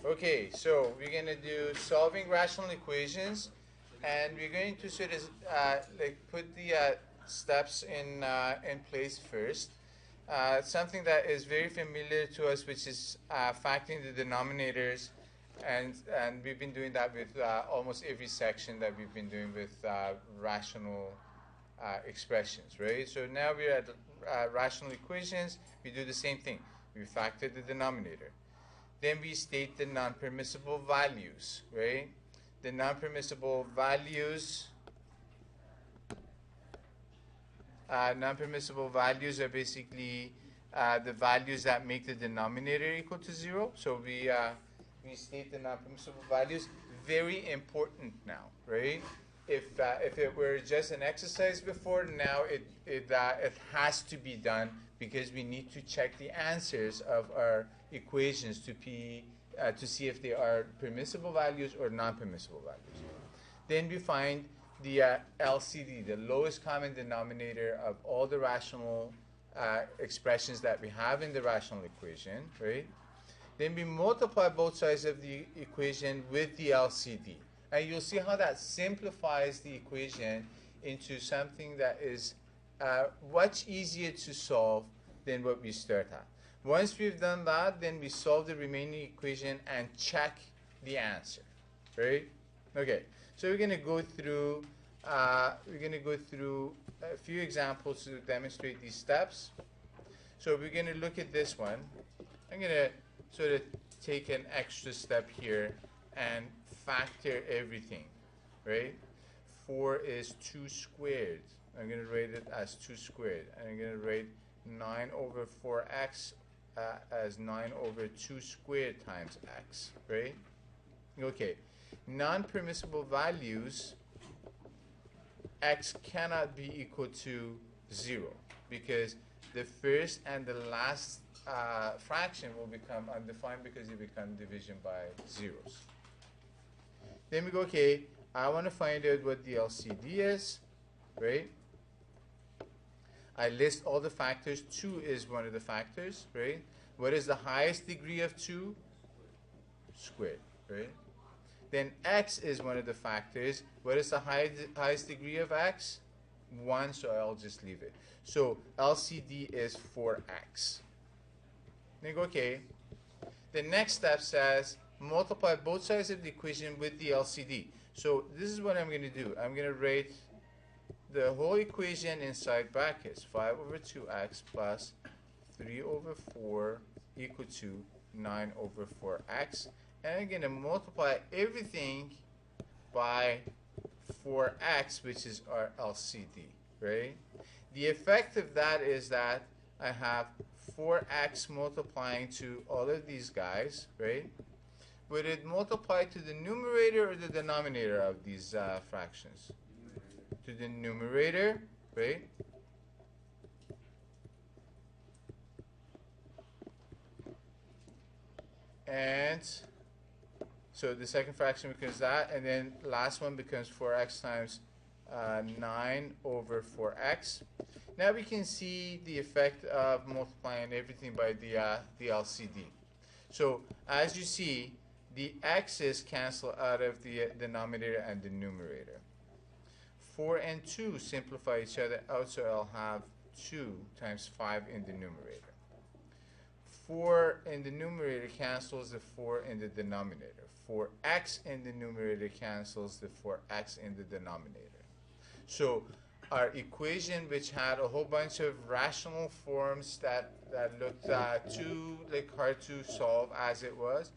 Okay, so we're going to do solving rational equations, and we're going to sort of put the steps in place first. Something that is very familiar to us, which is factoring the denominators, and we've been doing that with almost every section that we've been doing with rational expressions, right? So now we're at rational equations. We do the same thing. We factor the denominator. Then we state the non-permissible values, right? The non-permissible values are basically the values that make the denominator equal to 0. So we state the non-permissible values. Very important now, right? If it were just an exercise before, now it has to be done because we need to check the answers of our equations to see if they are permissible values or non-permissible values. Then we find the LCD, the lowest common denominator of all the rational expressions that we have in the rational equation, right? Then we multiply both sides of the equation with the LCD. And you'll see how that simplifies the equation into something that is much easier to solve than what we start at. Once we've done that, then we solve the remaining equation and check the answer, right? Okay, so we're going to go through a few examples to demonstrate these steps. So we're going to look at this one. I'm going to sort of take an extra step here and factor everything, right? 4 is 2 squared. I'm going to write it as 2 squared. And I'm going to write 9 over 4x as 9 over 2 squared times x, right? Okay. Non-permissible values, x cannot be equal to 0 because the first and the last fraction will become undefined because they become division by zeros. Then we go, okay, I want to find out what the LCD is, right? I list all the factors. 2 is one of the factors, right? What is the highest degree of 2? Squared, right? Then x is one of the factors. What is the highest degree of x? 1, so I'll just leave it. So LCD is 4x. Then go, okay. The next step says multiply both sides of the equation with the LCD. So this is what I'm going to do. I'm going to write the whole equation inside brackets. 5 over 2x plus 3 over 4 equal to 9 over 4x. And I'm going to multiply everything by 4x, which is our LCD, right? The effect of that is that I have 4x multiplying to all of these guys, right? Would it multiply to the numerator or the denominator of these fractions? To the numerator, right? And so the second fraction becomes that, and then last one becomes 4x times 9 over 4x. Now we can see the effect of multiplying everything by the LCD. So as you see, the x's cancel out of the denominator and the numerator. 4 and 2 simplify each other out, so I'll have 2 times 5 in the numerator. 4 in the numerator cancels the 4 in the denominator. 4x in the numerator cancels the 4x in the denominator. So our equation, which had a whole bunch of rational forms that looked too hard to solve as it was,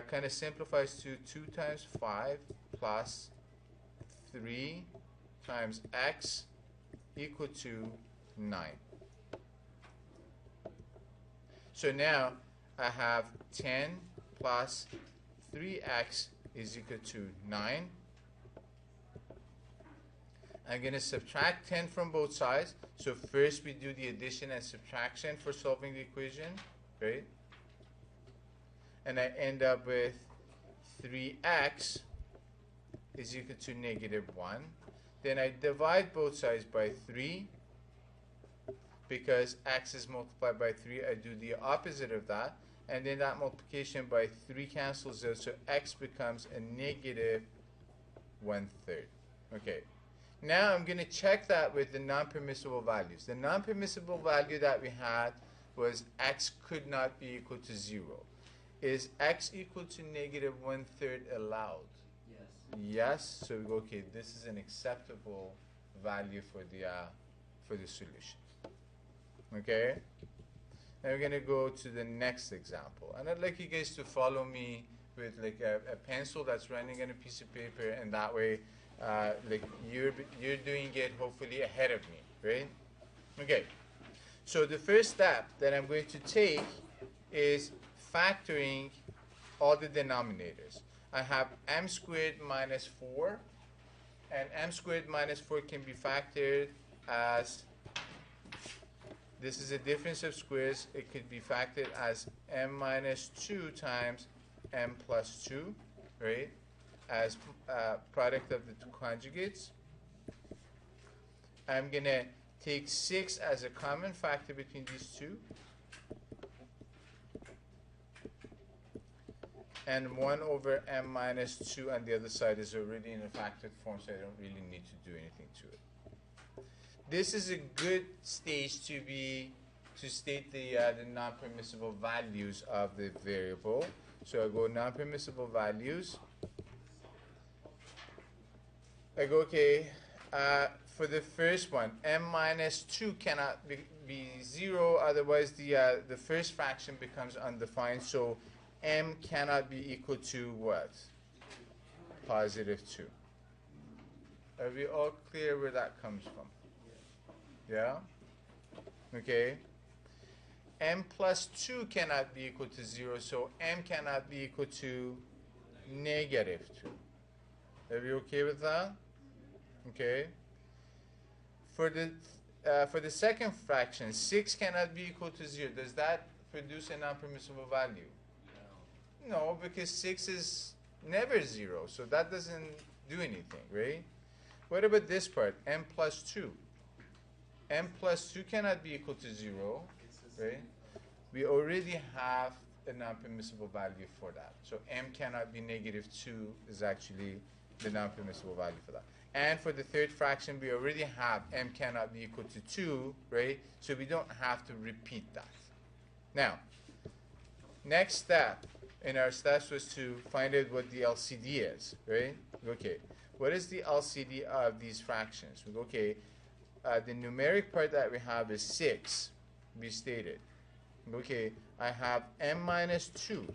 kind of simplifies to 2 times 5 plus 3 times x equal to 9. So now I have 10 plus 3x is equal to 9. I'm going to subtract 10 from both sides. So first we do the addition and subtraction for solving the equation, right? And I end up with 3x is equal to negative 1. Then I divide both sides by 3. Because x is multiplied by 3, I do the opposite of that. and then that multiplication by 3 cancels out, so x becomes a negative 1/3. Okay. Now I'm going to check that with the non-permissible values. The non-permissible value that we had was x could not be equal to 0. Is x equal to negative 1/3 allowed? Yes. Yes. So we go, okay, this is an acceptable value for the solution. Okay? Now we're going to go to the next example. And I'd like you guys to follow me with like a pencil that's running on a piece of paper, and that way like you're doing it hopefully ahead of me, right? Okay. So the first step that I'm going to take is factoring all the denominators. I have m squared minus 4, and m squared minus 4 can be factored as, this is a difference of squares, it could be factored as m minus 2 times m plus 2, right, as product of the two conjugates. I'm going to take 6 as a common factor between these two, and 1 over m minus 2 on the other side is already in a factored form, so I don't really need to do anything to it. This is a good stage to state the non-permissible values of the variable. So I go non-permissible values. I go, okay, for the first one, m minus 2 cannot be 0, otherwise the first fraction becomes undefined, so m cannot be equal to what? Positive 2. Are we all clear where that comes from? Yeah? Okay. M plus 2 cannot be equal to 0, so m cannot be equal to negative 2. Are we okay with that? Okay. For the second fraction, 6 cannot be equal to 0. Does that produce a non-permissible value? No, because 6 is never 0, so that doesn't do anything, right? What about this part, m plus 2? M plus 2 cannot be equal to 0, right? We already have a non-permissible value for that. So m cannot be negative 2 is actually the non-permissible value for that. And for the third fraction, we already have m cannot be equal to 2, right? So we don't have to repeat that. Now, next step in our steps was to find out what the LCD is, right? Okay, what is the LCD of these fractions? We go, okay, the numeric part that we have is 6, we stated. Okay, I have m minus 2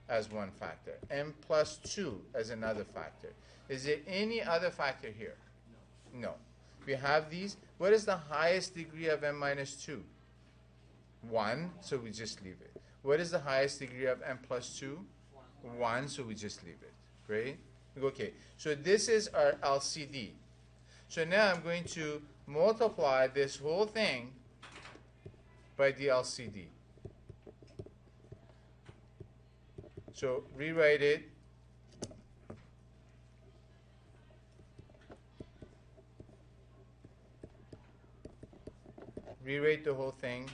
as one factor, m plus 2 as another factor. Is there any other factor here? No. We have these. What is the highest degree of m minus 2? 1, so we just leave it. What is the highest degree of m plus 2? 1, so we just leave it, right? Okay, so this is our LCD. So now I'm going to multiply this whole thing by the LCD. So rewrite it. Rewrite the whole thing.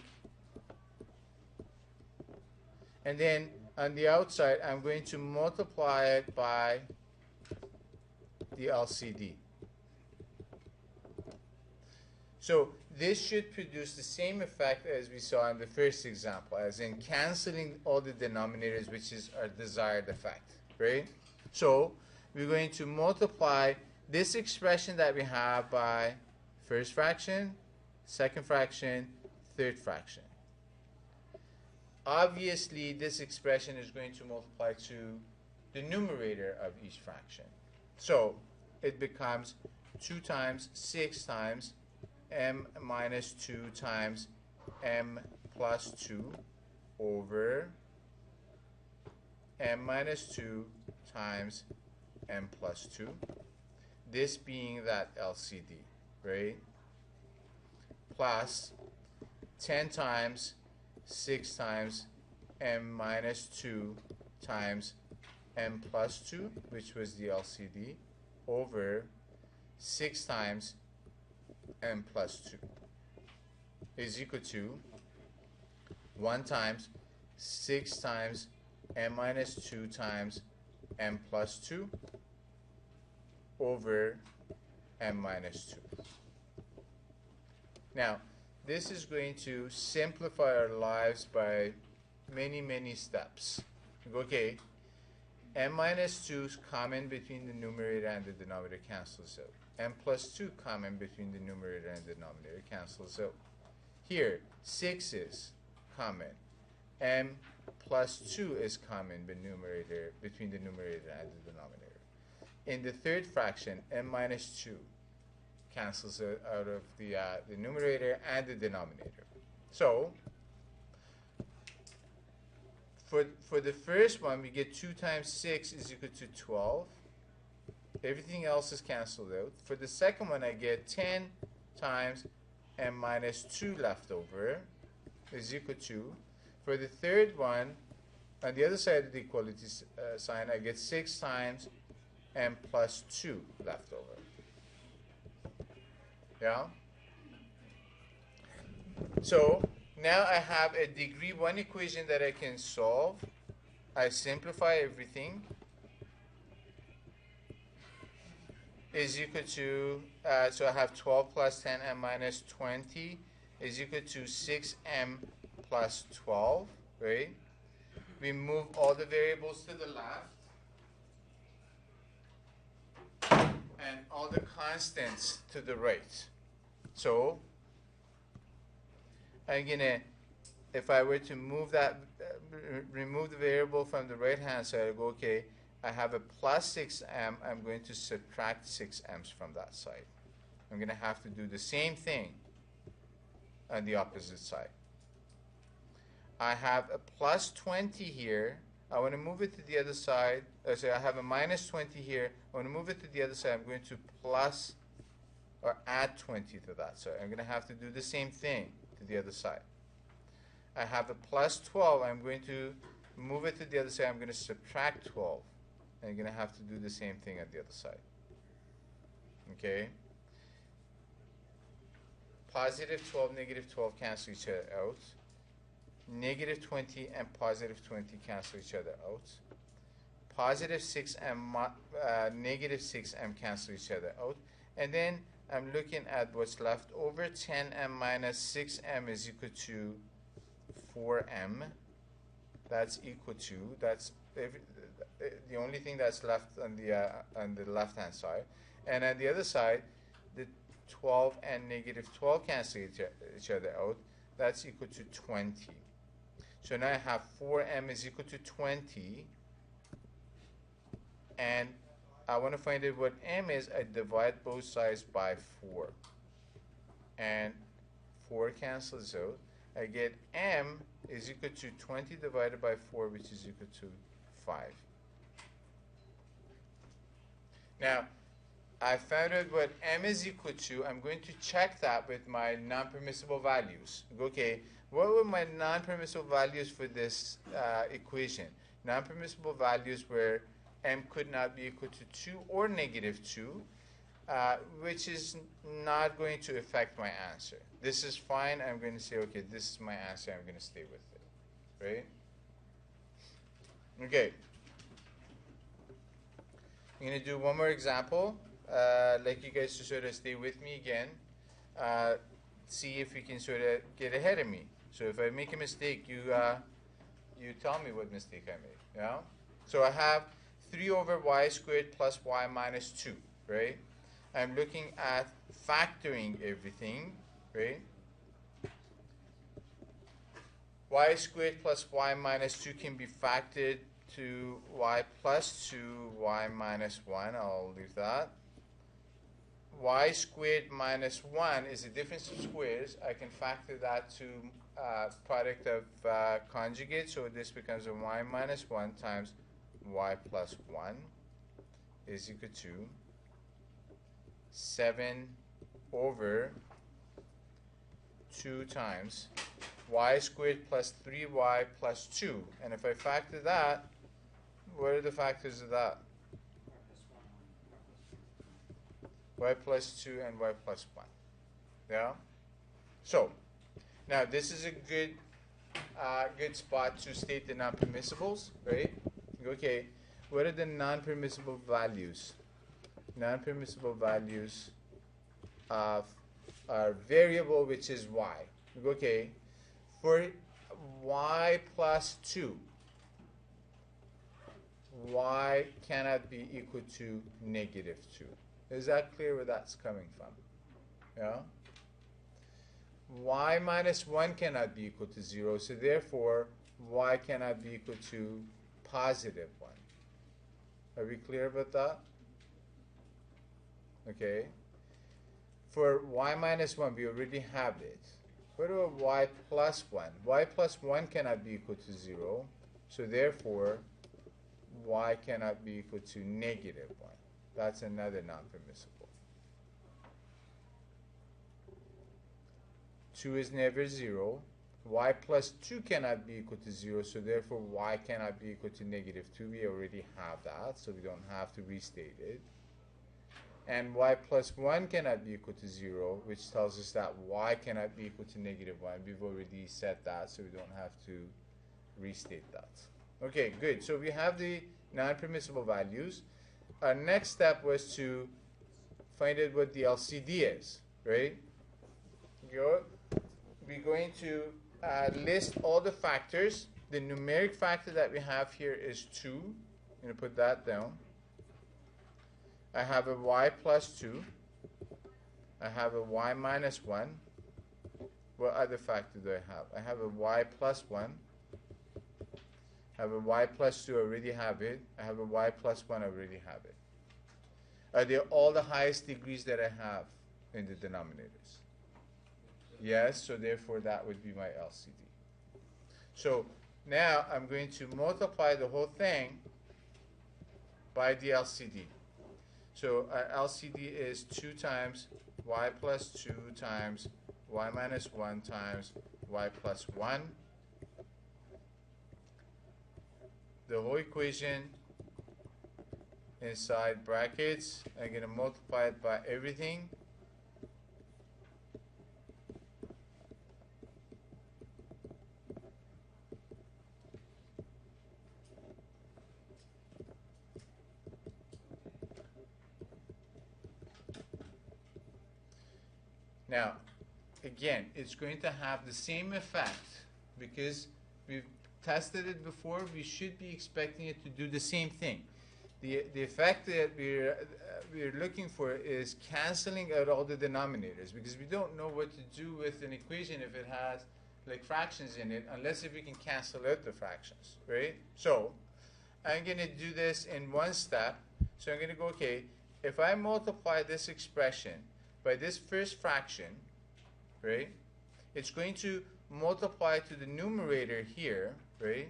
And then on the outside, I'm going to multiply it by the LCD. So this should produce the same effect as we saw in the first example, as in canceling all the denominators, which is our desired effect, right? So we're going to multiply this expression that we have by first fraction, second fraction, third fraction. Obviously, this expression is going to multiply to the numerator of each fraction. So it becomes 2 times 6 times m minus 2 times m plus 2 over m minus 2 times m plus 2. This being that LCD, right? Plus 10 times 6 times m minus 2 times m plus 2, which was the LCD, over 6 times m plus 2 is equal to 1 times 6 times m minus 2 times m plus 2 over m minus 2. Now, this is going to simplify our lives by many, many steps. Okay, m minus 2 is common between the numerator and the denominator, cancels out. M plus 2 common between the numerator and the denominator, cancels out. Here, 6 is common. M plus 2 is common between the numerator and the denominator. In the third fraction, m minus 2 cancels out of the numerator and the denominator. So, for the first one, we get 2 times 6 is equal to 12. Everything else is canceled out. For the second one, I get 10 times m minus 2 left over is equal to. For the third one, on the other side of the equality sign, I get 6 times m plus 2 left over. Yeah? So, now I have a degree 1 equation that I can solve. I simplify everything. Is equal to, so I have 12 plus 10m minus 20 is equal to 6m plus 12, right? We move all the variables to the left. And all the constants to the right. So, I'm going to, if I were to move that, remove the variable from the right hand side, I go, okay, I have a plus 6m, I'm going to subtract 6m's from that side. I'm going to have to do the same thing on the opposite side. I have a plus 20 here. I want to move it to the other side. So I have a minus 20 here. I want to move it to the other side. I'm going to plus or add 20 to that. So I'm going to have to do the same thing to the other side. I have a plus 12. I'm going to move it to the other side. I'm going to subtract 12. And you're going to have to do the same thing at the other side. Okay? Positive 12, negative 12 cancel each other out. Negative 20 and positive 20 cancel each other out. Positive 6m, negative 6m cancel each other out. And then I'm looking at what's left over. 10m minus 6m is equal to 4m. That's equal to, that's the only thing that's left on the left hand side. And on the other side, the 12 and negative 12 cancel each other out. That's equal to 20. So now I have 4m is equal to 20. And I want to find out what m is. I divide both sides by 4. And 4 cancels out. I get m is equal to 20 divided by 4, which is equal to 5. Now, I found out what m is equal to. I'm going to check that with my non-permissible values. Okay, what were my non-permissible values for this equation? Non-permissible values where m could not be equal to 2 or negative 2, which is not going to affect my answer. This is fine. I'm going to say, okay, this is my answer. I'm going to stay with it. Right? Okay. I'm going to do one more example. Like you guys to sort of stay with me again. See if you can sort of get ahead of me. So if I make a mistake, you tell me what mistake I made. Yeah? So I have 3 over y squared plus y minus 2, right? I'm looking at factoring everything, right? Y squared plus y minus 2 can be factored to y plus 2, y minus 1. I'll leave that. Y squared minus 1 is the difference of squares. I can factor that to product of conjugate. So this becomes a y minus 1 times y plus 1 is equal to 7 over 2 times y squared plus 3y plus 2. And if I factor that, what are the factors of that? Y plus 2 and y plus 1. Yeah? So, now this is a good good spot to state the non-permissibles, right? Okay, what are the non-permissible values? Non-permissible values of our variable, which is y. Okay, for y plus 2, y cannot be equal to negative 2. Is that clear where that's coming from? Yeah? Y minus 1 cannot be equal to 0, so therefore y cannot be equal to positive 1. Are we clear about that? Okay. For y minus 1, we already have it. What about y plus 1? Y plus 1 cannot be equal to 0, so therefore y cannot be equal to negative 1. That's another non-permissible. 2 is never 0. Y plus 2 cannot be equal to 0, so therefore y cannot be equal to negative 2. We already have that, so we don't have to restate it. And y plus 1 cannot be equal to 0, which tells us that y cannot be equal to negative 1. We've already said that, so we don't have to restate that. Okay, good. So we have the non-permissible values. Our next step was to find out what the LCD is, right? We're going to list all the factors. The numeric factor that we have here is 2. I'm going to put that down. I have a y plus 2. I have a y minus 1. What other factor do I have? I have a y plus 1. I have a y plus 2, I already have it. I have a y plus 1, I already have it. Are they all the highest degrees that I have in the denominators? Yes, so therefore that would be my LCD. So now I'm going to multiply the whole thing by the LCD. So our LCD is 2 times y plus 2 times y minus 1 times y plus 1. The whole equation inside brackets. I'm going to multiply it by everything. Now, again, it's going to have the same effect because we've tested it before. We should be expecting it to do the same thing. The effect that we're looking for is canceling out all the denominators, because we don't know what to do with an equation if it has like fractions in it, unless if we can cancel out the fractions, right? So I'm going to do this in one step. So I'm going to go, okay, if I multiply this expression by this first fraction, right, it's going to multiply to the numerator here, right?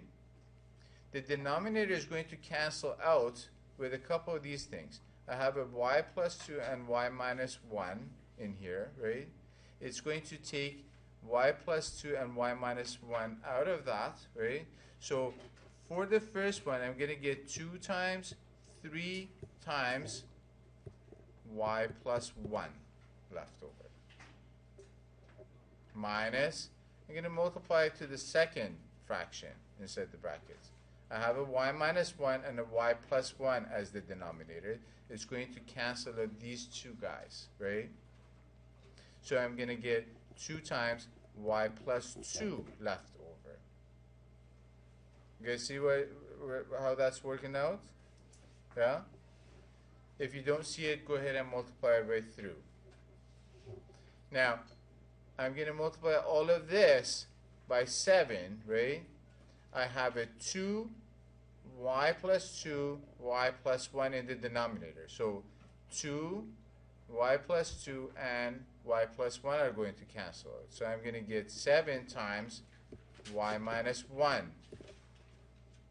The denominator is going to cancel out with a couple of these things. I have a y plus 2 and y minus 1 in here, right? It's going to take y plus 2 and y minus 1 out of that, right? So for the first one, I'm going to get 2 times 3 times y plus 1 left over. Minus, I'm going to multiply it to the second fraction inside the brackets. I have a y minus 1 and a y plus 1 as the denominator. It's going to cancel out these two guys, right? So I'm going to get 2 times y plus 2 left over. You guys see how that's working out? Yeah? If you don't see it, go ahead and multiply it right through. Now, I'm going to multiply all of this by 7, right? I have a 2 y plus 2 y plus 1 in the denominator. So 2 y plus 2 and y plus 1 are going to cancel out. So I'm going to get 7 times y minus 1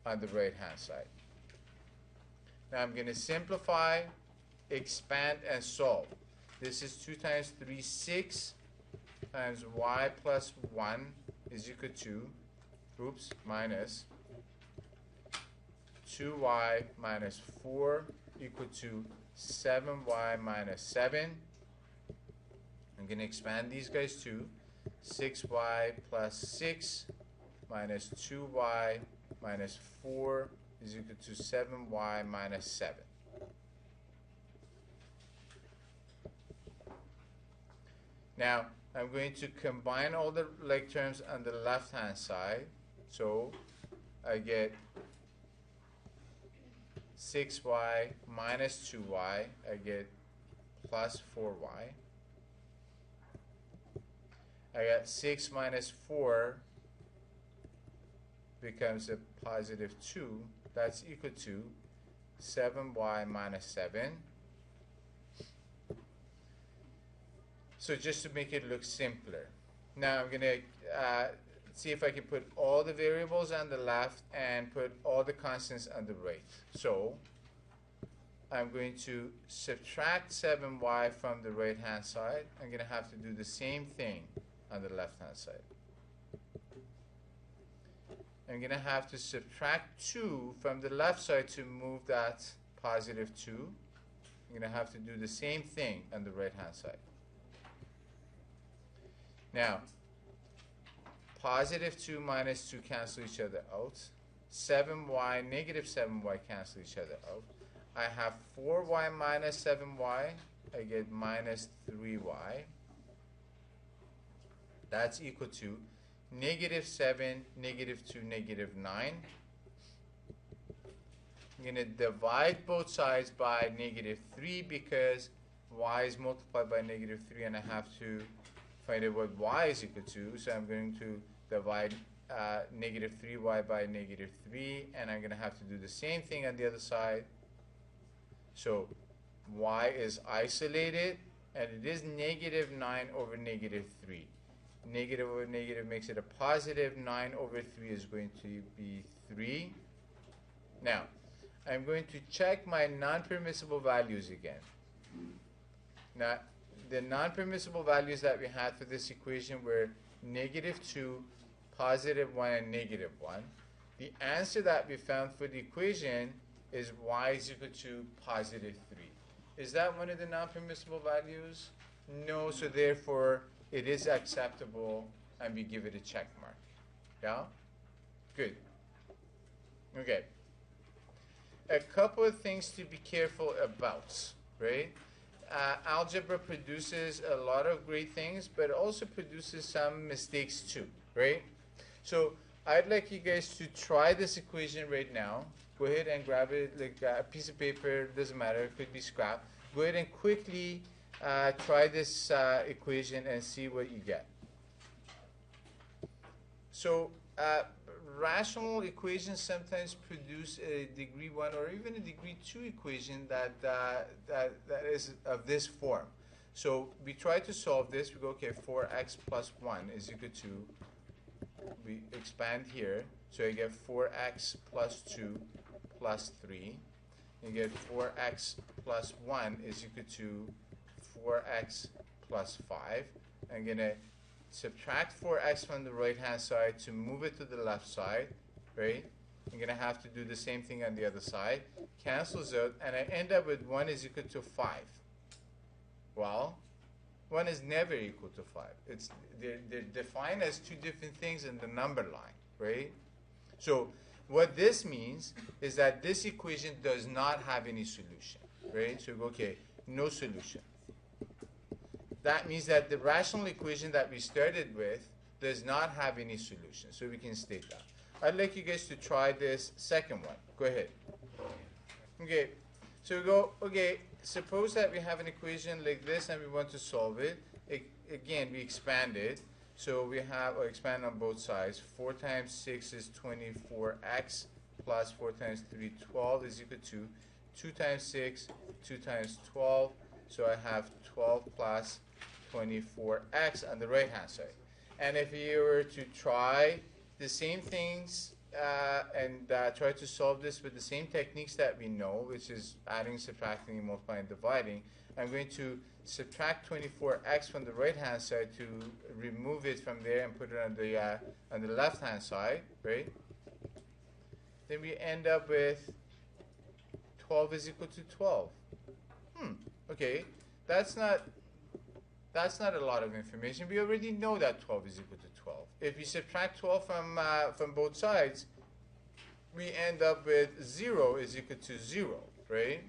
on the right hand side. Now I'm going to simplify, expand, and solve. This is 2 times 3, 6 times y plus 1 is equal to, minus 2y minus 4 equal to 7y minus 7. I'm going to expand these guys too. 6y plus 6 minus 2y minus 4 is equal to 7y minus 7. Now, I'm going to combine all the like terms on the left-hand side. So, I get 6y minus 2y. I get plus 4y. I got 6 minus 4 becomes a positive 2. That's equal to 7y minus 7. So just to make it look simpler. Now I'm going to see if I can put all the variables on the left and put all the constants on the right. So I'm going to subtract 7y from the right hand side. I'm going to have to do the same thing on the left hand side. I'm going to have to subtract 2 from the left side to move that positive 2. I'm going to have to do the same thing on the right hand side. Now, positive 2 minus 2 cancel each other out. 7y, negative 7y cancel each other out. I have 4y minus 7y. I get minus 3y. That's equal to negative 7, negative 2, negative 9. I'm going to divide both sides by negative 3 because y is multiplied by negative 3 and I have to find out what y is equal to. So I'm going to divide negative 3y by negative 3 and I'm going to have to do the same thing on the other side. So y is isolated and it is negative 9 over negative 3. Negative over negative makes it a positive. 9 over 3 is going to be 3. Now, I'm going to check my non-permissible values again. Now, the non-permissible values that we had for this equation were negative 2, positive 1, and negative 1. The answer that we found for the equation is y is equal to positive 3. Is that one of the non-permissible values? No, so therefore it is acceptable and we give it a check mark. Yeah? Good. Okay. A couple of things to be careful about, right? Algebra produces a lot of great things, but also produces some mistakes too, right? So I'd like you guys to try this equation right now. Go ahead and grab it, like a piece of paper, doesn't matter, it could be scrap. Go ahead and quickly try this equation and see what you get. So rational equations sometimes produce a degree 1 or even a degree 2 equation that is of this form. So we try to solve this. We go, okay, 4x plus 1 is equal to, we expand here. So you get 4x plus 2 plus 3. You get 4x plus 1 is equal to 4x plus 5. I'm going to subtract 4x from the right hand side to move it to the left side, right? I'm going to have to do the same thing on the other side. Cancels out, and I end up with 1 is equal to 5. Well, 1 is never equal to 5. They're defined as two different things in the number line, right? So what this means is that this equation does not have any solution, right? So we go, okay, no solution. That means that the rational equation that we started with does not have any solution. So we can state that. I'd like you guys to try this second one. Go ahead. Okay, so we go, okay, suppose that we have an equation like this and we want to solve it. Again, we expand it. So we have, or expand on both sides. 4 times 6 is 24x plus 4 times 3, 12 is equal to 2 times 6, 2 times 12. So I have 12 plus 24x on the right hand side. And if you were to try the same things and try to solve this with the same techniques that we know, which is adding, subtracting, multiplying, dividing, I'm going to subtract 24x from the right hand side to remove it from there and put it on the left hand side, right? Then we end up with 12 is equal to 12. Okay, that's not a lot of information. We already know that 12 is equal to 12. If we subtract 12 from both sides, we end up with 0 is equal to 0, right?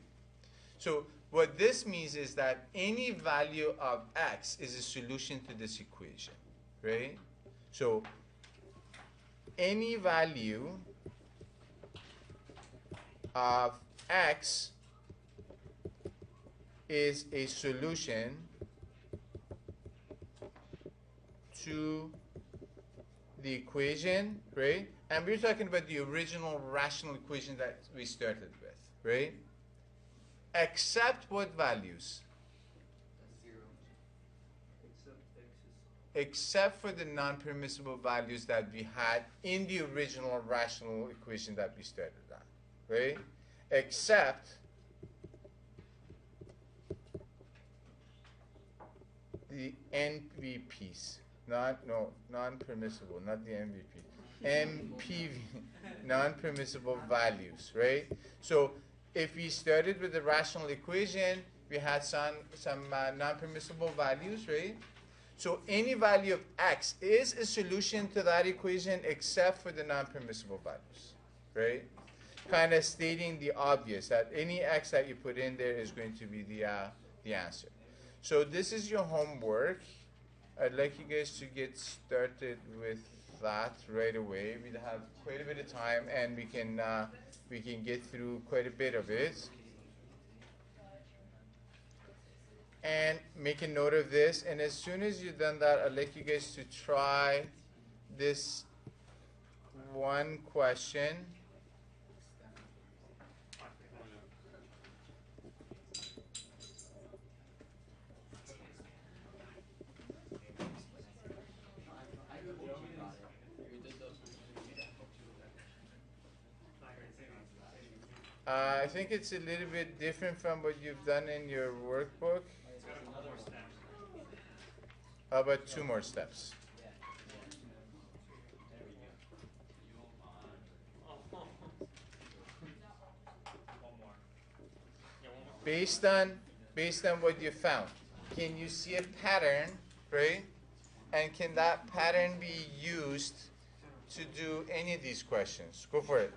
So what this means is that any value of x is a solution to this equation, right? So any value of x is a solution to the equation, right? And we're talking about the original rational equation that we started with, right? Except what values? Zero. Except for the non-permissible values that we had in the original rational equation that we started on, right? Except the NVPs, non-permissible, not the MVP. MPV, non-permissible values, right? So if we started with the rational equation, we had some non-permissible values, right? So any value of x is a solution to that equation except for the non-permissible values, right? Kind of stating the obvious that any x that you put in there is going to be the answer. So this is your homework. I'd like you guys to get started with that right away. We have quite a bit of time, and we can get through quite a bit of it. And make a note of this. And as soon as you've done that, I'd like you guys to try this one question. I think it's a little bit different from what you've done in your workbook. How about 2 more steps? Based on what you found, can you see a pattern, right? And can that pattern be used to do any of these questions? Go for it.